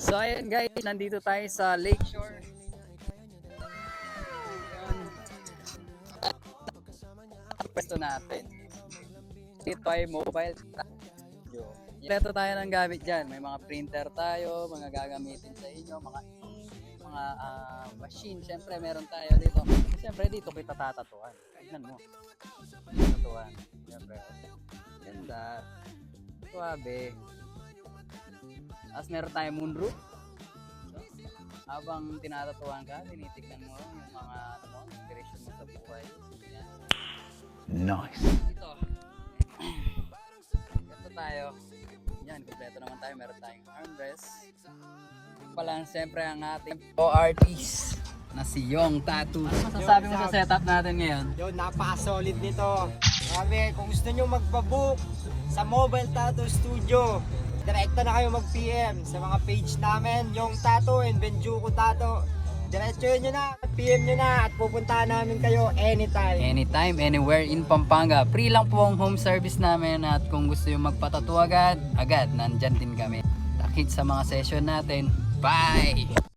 So ayan guys, nandito tayo sa Lakeshore. Pwesto natin. Ito ay mobile studio. Ito tayo ng gamit dyan. May mga printer tayo, mga gagamitin sa inyo, mga machine. Siyempre meron tayo dito. Siyempre dito kita tatatuan. Tignan mo. Tatuan. Siyempre. Ganda. Suabe. Tapos meron tayong moonroof. Habang tinatatuan ka, tinitignan mo yung mga inspiration mo sa buhay. Yan. Nice. Ito. Ito tayo. Yan, kompleto naman tayo. Meron tayong armrest. Palang siyempre ang ating artist na si Yong Tattoo. Ano masasabi mo sa setup natin ngayon? Yo, napaka-solid nito. Grabe, kung gusto nyo magpa-book sa Mobile Tattoo Studio, direkta na kayo mag-PM sa mga page namin, Yong Tattoo and Benjuko Tattoo. Diretso nyo na, PM nyo na at pupuntahan namin kayo anytime. Anytime, anywhere in Pampanga. Free lang po ang home service namin at kung gusto yung magpatattoo agad, nandyan din kami. Takit sa mga session natin. Bye!